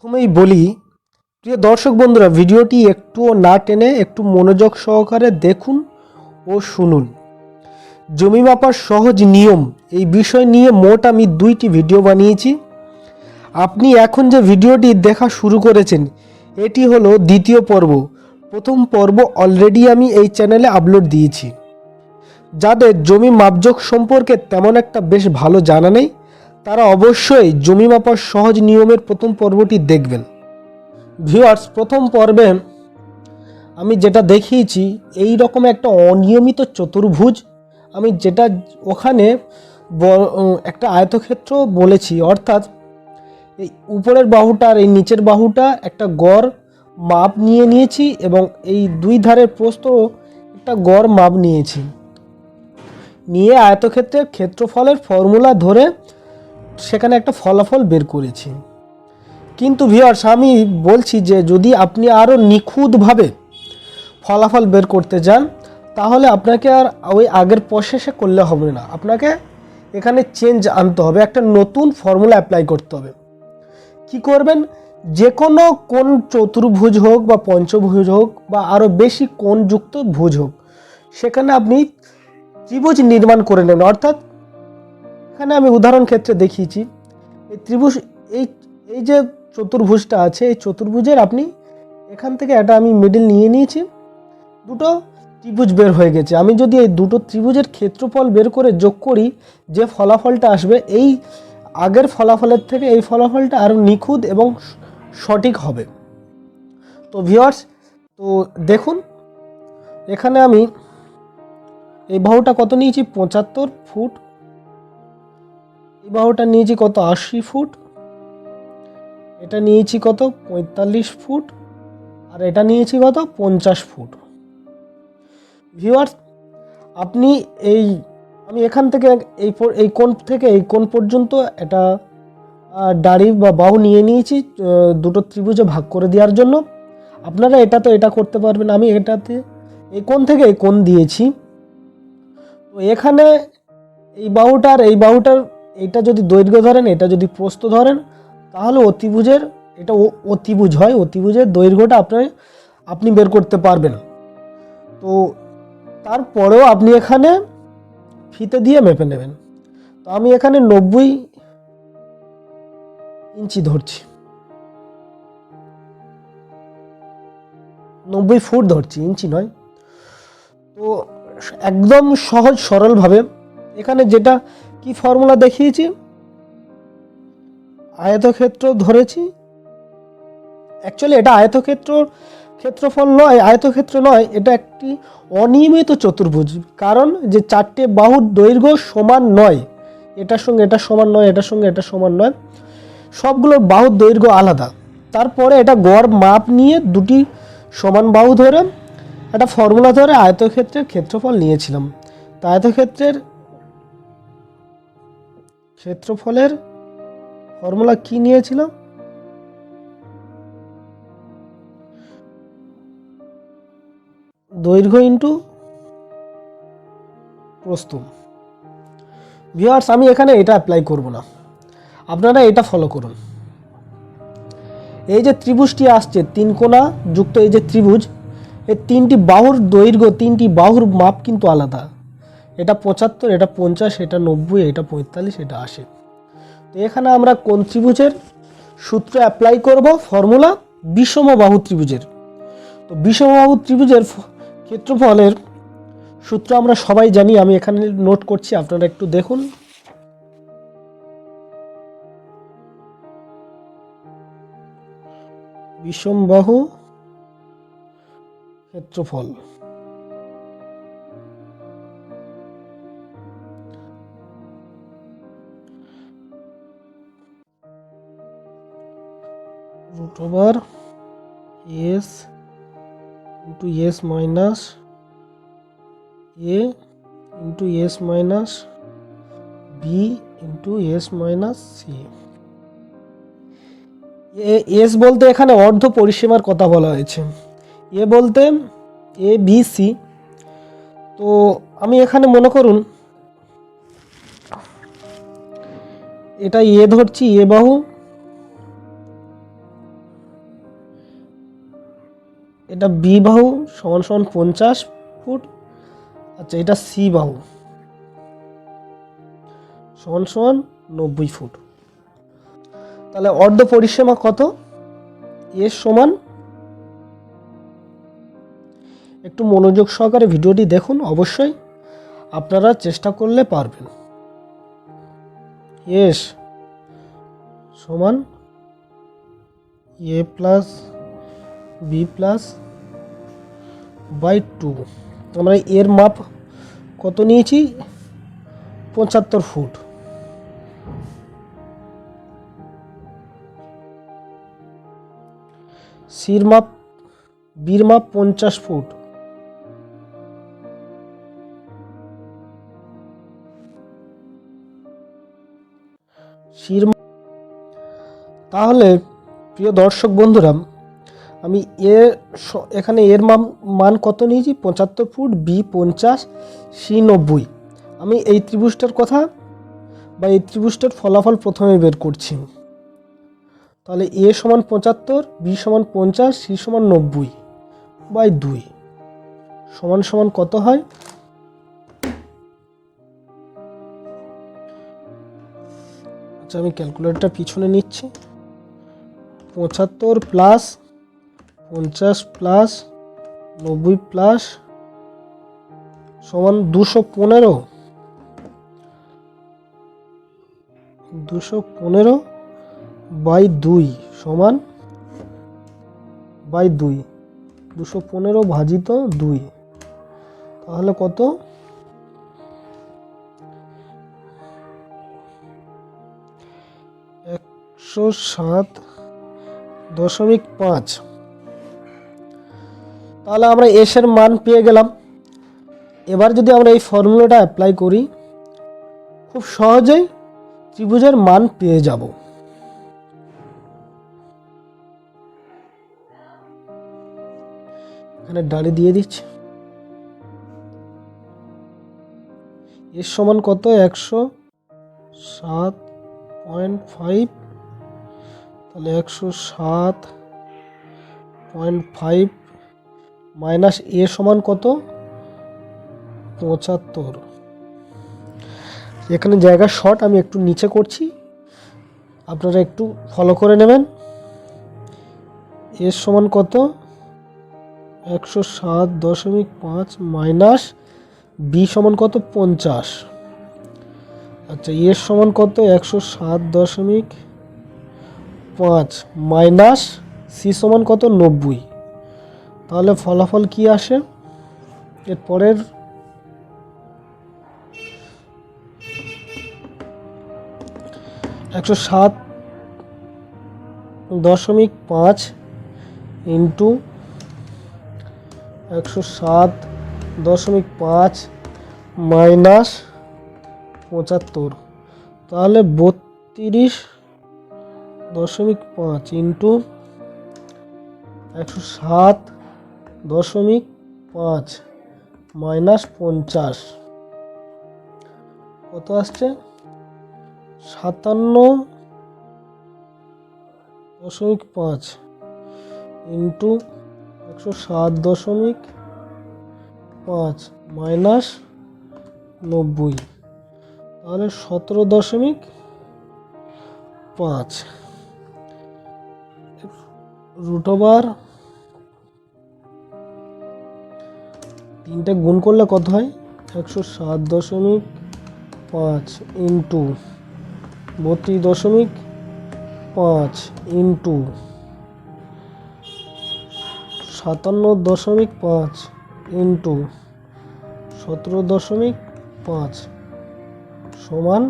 প্রথমেই বলি, প্রিয় দর্শক বন্ধুরা, ভিডিওটি একটুও না টেনে একটু মনোযোগ সহকারে দেখুন ও শুনুন। জমি মাপার সহজ নিয়ম এই বিষয় নিয়ে মোট আমি 2টি ভিডিও বানিয়েছি। আপনি এখন যে ভিডিওটি দেখা শুরু করেছেন এটি হলো দ্বিতীয় পর্ব। প্রথম পর্ব অলরেডি আমি এই চ্যানেলে আপলোড দিয়েছি। যাদের জমি মাপজোক সম্পর্কে তেমন একটা বেশ ভালো জানা নেই তারা অবশ্যই জমি মাপার সহজ নিয়মের প্রথম পর্বটি দেখবেন। ভিউয়ার্স, প্রথম পর্বে আমি যেটা দেখিয়েছি এই রকম একটা অনিয়মিত চতুর্ভুজ, আমি যেটা ওখানে একটা আয়তক্ষেত্র বলেছি, অর্থাৎ এই উপরের বাহুটা আর এই নিচের বাহুটা একটা গড় মাপ নিয়েছি এবং এই দুই ধারের প্রস্থ একটা গড় মাপ নিয়ে আয়তক্ষেত্রের ক্ষেত্রফলের ফর্মুলা ধরে সেখানে একটা ফলাফল বের করেছি। কিন্তু ভিউয়ার্স, আমি বলছি যে যদি আপনি আরও নিখুঁতভাবে ফলাফল বের করতে যান তাহলে আপনাকে আর ওই আগের প্রসেসে করলে হবে না, আপনাকে এখানে চেঞ্জ আনতে হবে, একটা নতুন ফর্মুলা অ্যাপ্লাই করতে হবে। কি করবেন? যে কোনো কোণ চতুর্ভুজ হোক বা পঞ্চভুজ হোক বা আরও বেশি কোণযুক্ত ভুজ হোক, সেখানে আপনি ত্রিভুজ নির্মাণ করে নেন। অর্থাৎ এখানে আমি উদাহরণ ক্ষেত্রে দেখিয়েছি এই ত্রিভুজ, এই যে চতুর্ভুজটা আছে এই চতুর্ভুজের আপনি এখান থেকে এটা আমি মিডল নিয়ে নিয়েছি, দুটো ত্রিভুজ বের হয়ে গেছে। আমি যদি এই দুটো ত্রিভুজের ক্ষেত্রফল বের করে যোগ করি, যে ফলাফলটা আসবে এই আগের ফলাফলের থেকে এই ফলাফলটা আরও নিখুঁত এবং সঠিক হবে। তো ভিউয়ার্স, তো দেখুন এখানে আমি এই বাহুটা কত নিয়েছি 75 ফুট, এই বাহুটা নিয়েছি কত 80 ফুট, এটা নিয়েছি কত 45 ফুট, আর এটা নিয়েছি কত 50 ফুট। ভিউয়ার্স, আপনি আমি এখান থেকে এই কোণ থেকে এই কোণ পর্যন্ত এটা দাড়ি বা বাহু নিয়ে নিয়েছি দুটো ত্রিভুজে ভাগ করে দেওয়ার জন্য। আপনারা এটা করতে পারবেন। আমি এটাতে এই কোণ থেকে এই কোণ দিয়েছি। তো এখানে এই বাহুটার এইটা যদি দৈর্ঘ্য ধরেন, এটা যদি প্রস্থ ধরেন, তাহলে এটা অতিভুজ হয়, অতিভুজের দৈর্ঘ্যটা আপনি বের করতে পারবেন। তো তারপরেও আপনি এখানে ফিতে দিয়ে মেপে নেবেন। তো আমি এখানে 90 ইঞ্চি ধরছি, 90 ফুট ধরছি, ইঞ্চি নয়। তো একদম সহজ সরলভাবে এখানে যেটা কি ফর্মুলা দেখিয়েছি, আয়তক্ষেত্র ধরেছি। অ্যাকচুয়ালি এটা ক্ষেত্রফল নয়, আয়তক্ষেত্র নয়, এটা একটি অনিয়মিত চতুর্ভুজ। কারণ যে চারটে বাহুর দৈর্ঘ্য সমান নয়, এটার সঙ্গে এটা সমান নয়, এটার সঙ্গে এটা সমান নয়, সবগুলোর বাহুর দৈর্ঘ্য আলাদা। তারপরে এটা গড় মাপ নিয়ে দুটি সমান বাহু ধরে একটা ফর্মুলা ধরে আয়তক্ষেত্রের ক্ষেত্রফল নিয়েছিলাম। তা আয়তক্ষেত্রের ক্ষেত্রফলের ফর্মুলা কি নিয়েছিলাম? দৈর্ঘ্য ইন্টু প্রস্থ। ভিউয়ার্স, আমি এখানে এটা অ্যাপ্লাই করব না, আপনারা এটা ফলো করুন। এই যে ত্রিভুজটি আসছে তিন কোণা যুক্ত এই যে ত্রিভুজ, এই তিনটি বাহুর দৈর্ঘ্য, তিনটি বাহুর মাপ কিন্তু আলাদা। এটা 75, এটা 50, এটা 90, এটা 45, এটা 80। তো এখানে আমরা কোন ত্রিভুজের সূত্র অ্যাপ্লাই করব? ফর্মুলা বিষমবাহু ত্রিভুজের। তো বিষমবাহু ত্রিভুজের ক্ষেত্রফলের সূত্র আমরা সবাই জানি, আমি এখানে নোট করছি, আপনারা একটু দেখুন। বিষমবাহু ক্ষেত্রফল √s into s minus a into s minus b into s minus c। S বলতে এখানে অর্ধ পরিসীমার কথা বলা হয়েছে, এ বলতে এ বি সি। তো আমি এখানে মনে করুন এটা এ ধরছি, এ বাহু, এটা বি বাহু সমান সমান 50 ফুট। আচ্ছা, এটা সি বাহু সমান সমান 90 ফুট। তাহলে অর্ধ পরিসীমা কত? এর সমান, একটু মনোযোগ সহকারে ভিডিওটি দেখুন, অবশ্যই আপনারা চেষ্টা করলে পারবেন। এস সমান এ প্লাস বি প্লাস বাই 2। আমরা এর মাপ কত নিয়েছি? 75 ফুট। সির মাপ, বির মাপ 50 ফুট। সির, তাহলে প্রিয় দর্শক বন্ধুরা, আমি এখানে এর মান কত নিয়েছি? 75 ফুট, বি 50, সি 90। আমি এই ত্রিভুজটার কথা বা এই ত্রিভুজটার ফলাফল প্রথমে বের করছি। তাহলে এ সমান 75, বি সমান 50, সি সমান 90 বাই 2 সমান সমান কত হয়? আচ্ছা, আমি ক্যালকুলেটরটা পিছনে নিচ্ছি। 75 প্লাস 50 প্লাস 90 প্লাস সমান 215। 215 বাই 2 সমান বাই 2, 215 ভাজিত 2, তাহলে কত? 107.5। তাহলে আমরা এস এর মান পেয়ে গেলাম। এবার যদি আমরা এই ফর্মুলাটা অ্যাপ্লাই করি, খুব সহজেই ত্রিভুজের মান পেয়ে যাব। এখানে ডালি দিয়ে দিচ্ছি। এর সমান কত? 107.5। তাহলে 107.5 মাইনাস এ সমান কত? 75। এখানে জায়গা শর্ট, আমি একটু নিচে করছি, আপনারা একটু ফলো করে নেবেন। এর সমান কত? 107.5 মাইনাস বি সমান কত? 50। আচ্ছা, এর সমান কত? 107.5 মাইনাস সি সমান কত? 90। তাহলে ফলাফল কি আসে? এরপরের একশো 7.5 ইন্টু 107.5 মাইনাস 75, তাহলে 32.5 ইন্টু 107.5 মাইনাস 50 কত আসছে? 57.5 ইন্টু 107.5 মাইনাস 90, তাহলে 17.5 রুট ওভার 3টে গুণ করলে কত হয়? 107.5 ইন্টু 32.5 ইন্টু 57.5 ইন্টু 17.5 সমান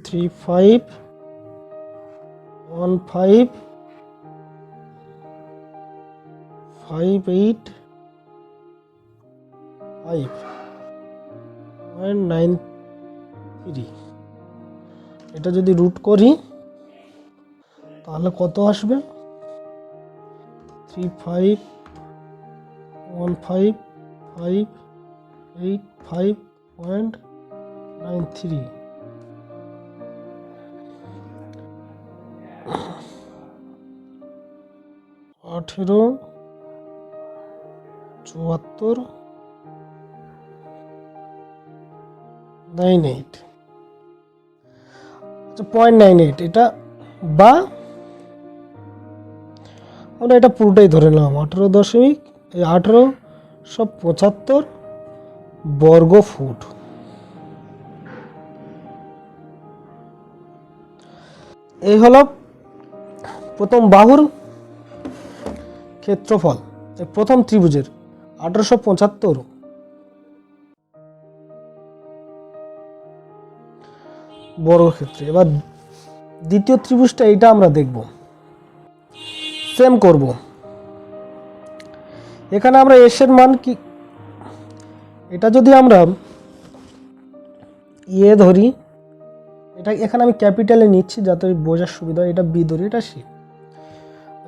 35.583। এটা যদি রুট করি তাহলে কত আসবে? 35.585.93। 1874.98, আচ্ছা 0.98, এটা বা আমরা এটা পুরোটাই ধরে নিলাম 1875 বর্গ ফুট। এই হলো প্রথম বাহুর ক্ষেত্রফল, প্রথম ত্রিভুজের 1875 বর্গক্ষেত্রে। এবার দ্বিতীয় ত্রিভুজটা, এটা আমরা দেখব, সেম করব। এখানে আমরা এস এর মান কি, এটা যদি আমরা ধরি, এটা এখানে আমি ক্যাপিটালে নিচ্ছি যাতে বোঝার সুবিধা হয়। এটা বি ধরি, এটা সি।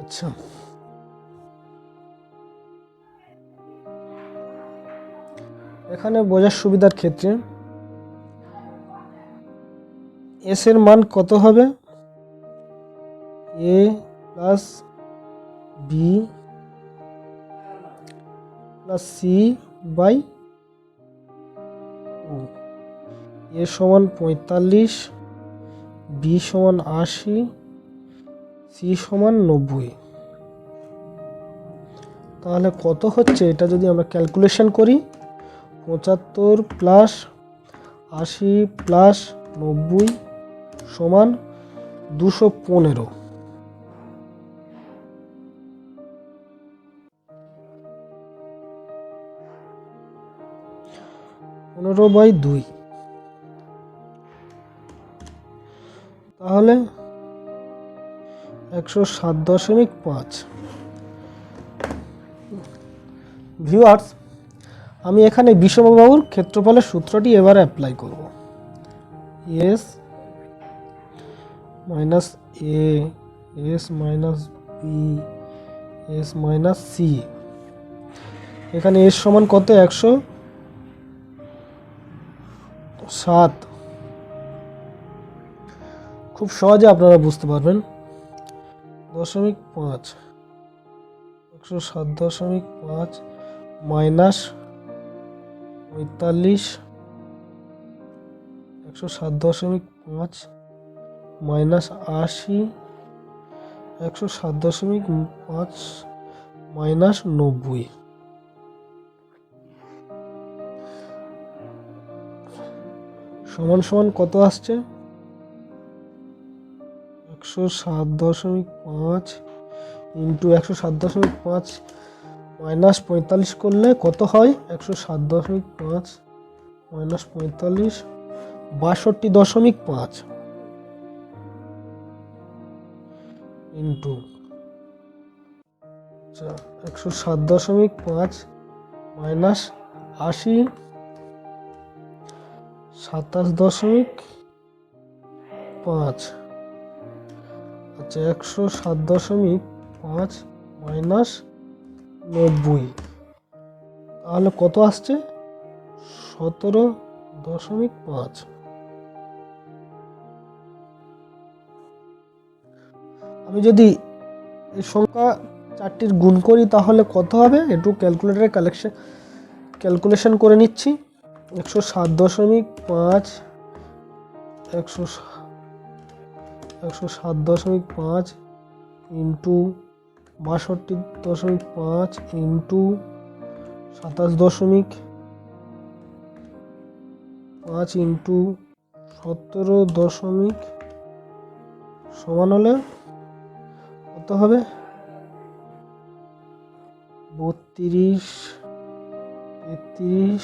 আচ্ছা, এখানে বোঝার সুবিধার ক্ষেত্রে এস এর মান কত হবে? A plus B plus C by A সমান 45, বি সমান 80, সি সমান 90। তাহলে কত হচ্ছে এটা যদি আমরা ক্যালকুলেশন করি? 75 প্লাস 80 প্লাস 90 সমান 215। বাই 2, তাহলে 107.5। ভিউয়ার্স, আমি এখানে বিষমবাহুর ক্ষেত্রফলের সূত্রটি এবার অ্যাপ্লাই করব। S minus A, S minus B, S minus C. এখানে এস সমান কত? 107। খুব সহজে আপনারা বুঝতে পারবেন। 0.5, 107.5 মাইনাস 45, 107.5 মাইনাস 80, 107.5 মাইনাস 90। সমান সমান কত আসছে? 107.5 ইন্টু 107.5 মাইনাস 45 করলে কত হয়? 107.5 মাইনাস 45, 62.5 ইন্টু 107.5 মাইনাস 80, 27.5। আচ্ছা, 107.5 মাইনাস 90, তাহলে কত আসছে? 17.5। আমি যদি এই সংখ্যা চারটির গুণ করি তাহলে কত হবে? একটু ক্যালকুলেটরে ক্যালকুলেশন করে নিচ্ছি। 107.5 107.5 ইন্টু 62.5 ইন্টু 27.5 ইন্টু 17 সমান হলে কত হবে? 32, 33,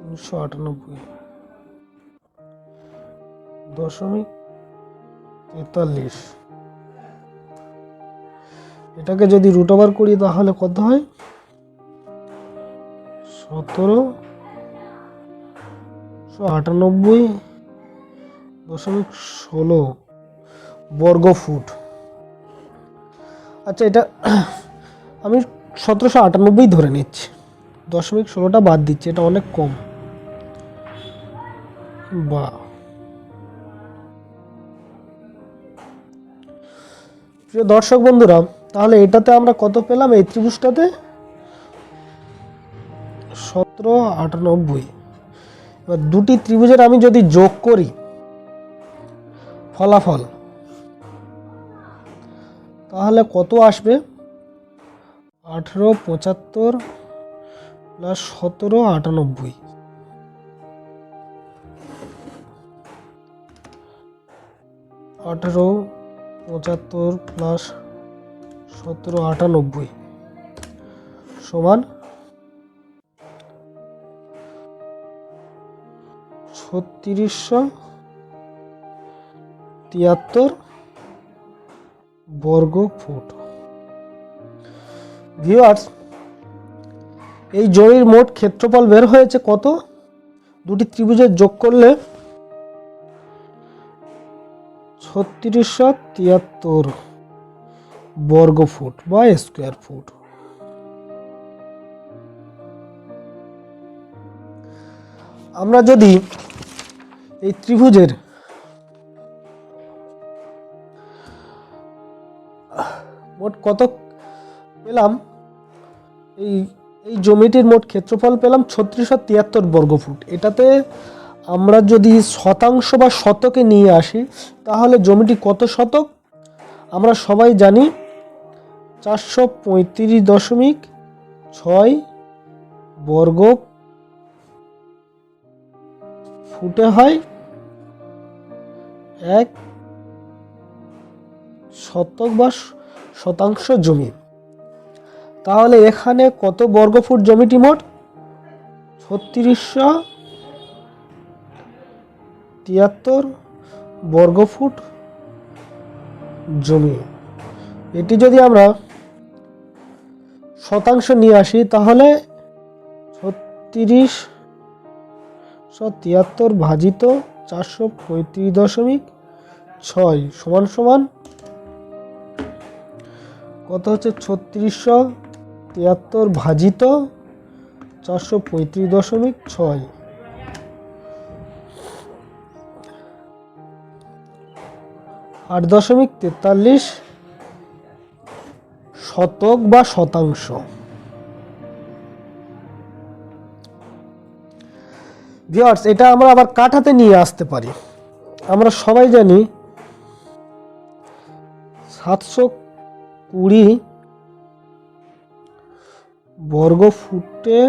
398.43। এটাকে যদি রুট ওভার করি তাহলে কত হয়? 1798.16 বর্গ ফুট। আচ্ছা, এটা আমি 1798 ধরে নিচ্ছি, 0.16টা বাদ দিচ্ছি, এটা অনেক কম। বা প্রিয় দর্শক বন্ধুরা, তাহলে এটাতে আমরা কত পেলাম? এই ত্রিভুজটাতে 1798। এবার দুটি ত্রিভুজের আমি যদি যোগ করি ফলাফল, তাহলে কত আসবে? 1875 প্লাস 1798। 1875 প্লাস 1798 সমান 3673 বর্গ ফুট। ভিউয়ার্স, এই জমির মোট ক্ষেত্রফল বের হয়েছে কত? দুটি ত্রিভুজের যোগ করলে 3673 বর্গ ফুট বা স্কোয়ার ফুট। আমরা যদি এই ত্রিভুজের মোট কত পেলাম, এই জমিটির মোট ক্ষেত্রফল পেলাম 3673 বর্গ ফুট। এটাতে আমরা যদি শতাংশ বা শতকে নিয়ে আসি, তাহলে জমিটি কত শতক? আমরা সবাই জানি 435.6 বর্গ ফুটে হয় 1 শতক বা শতাংশ জমি। তাহলে এখানে কত বর্গ ফুট জমিটি মোট? 3673 বর্গ ফুট জমি। এটি যদি আমরা শতাংশ নিয়ে আসি, তাহলে 3673 ভাজিত 435.6 সমান সমান কত হচ্ছে? 3673 ভাজিত 435.6 8.43 শতক বা শতাংশ। ভিউয়ার্স, এটা আমরা আবার কাঠাতে নিয়ে আসতে পারি। আমরা সবাই জানি 720 বর্গ ফুটে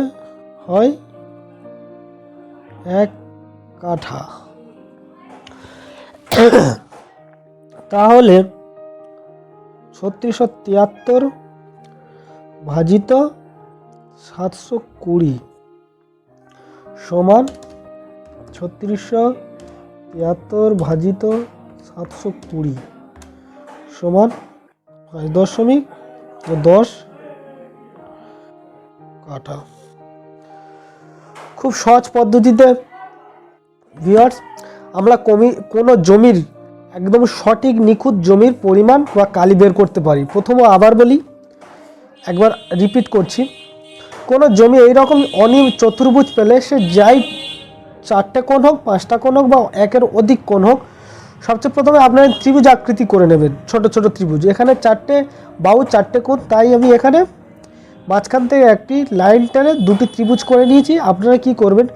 হয় 1 কাঠা। তাহলে 3673 ভাজিত 720 সমান 3673 ভাজিত 720 সমান 5.10 কাঠা। খুব সহজ পদ্ধতিতে ভিউয়ার্স আমরা কোনো জমির একদম সঠিক নিখুঁত জমির পরিমাণ বা কালি বের করতে পারি। প্রথমে আবার বলি, একবার রিপিট করছি, কোনো জমি এইরকম অনিয়ম চতুর্ভুজ পেলে সে যাই 4টে কোণ হোক, 5টা কোণ হোক বা একের অধিক কোণ হোক, সবচেয়ে প্রথমে আপনারা ত্রিভুজ আকৃতি করে নেবেন, ছোট ছোট ত্রিভুজ। এখানে 4টে বাহু 4টে কোণ, তাই আমি এখানে মাঝখান থেকে একটি লাইন টেনে দুটি ত্রিভুজ করে নিয়েছি। আপনারা কি করবেন?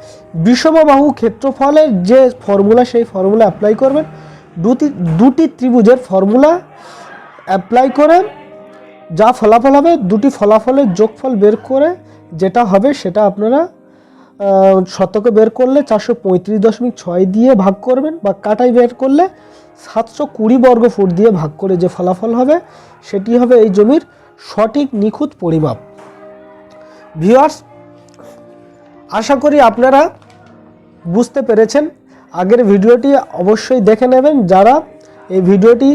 বিষমবাহু ক্ষেত্রফলের যে ফর্মুলা, সেই ফর্মুলা অ্যাপ্লাই করবেন। দুটি ত্রিভুজের ফর্মুলা অ্যাপ্লাই করে যা ফলাফল হবে, দুটি ফলাফলের যোগফল বের করে যেটা হবে সেটা আপনারা শতকে বের করলে 435.6 দিয়ে ভাগ করবেন, বা কাটায় বের করলে 720 বর্গ ফুট দিয়ে ভাগ করে যে ফলাফল হবে সেটি হবে এই জমির সঠিক নিখুঁত পরিমাপ। ভিউয়ার্স, আশা করি আপনারা বুঝতে পেরেছেন। আগের ভিডিওটি অবশ্যই দেখে নেবেন। যারা এই ভিডিওটি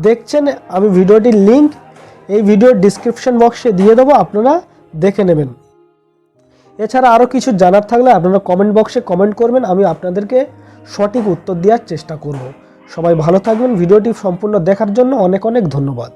দেখছেন, আমি ভিডিওটির লিঙ্ক এই ভিডিওর ডিসক্রিপশন বক্সে দিয়ে দেবো, আপনারা দেখে নেবেন। এছাড়া আরও কিছু জানার থাকলে আপনারা কমেন্ট বক্সে কমেন্ট করবেন, আমি আপনাদেরকে সঠিক উত্তর দেওয়ার চেষ্টা করব। সবাই ভালো থাকবেন। ভিডিওটি সম্পূর্ণ দেখার জন্য অনেক অনেক ধন্যবাদ।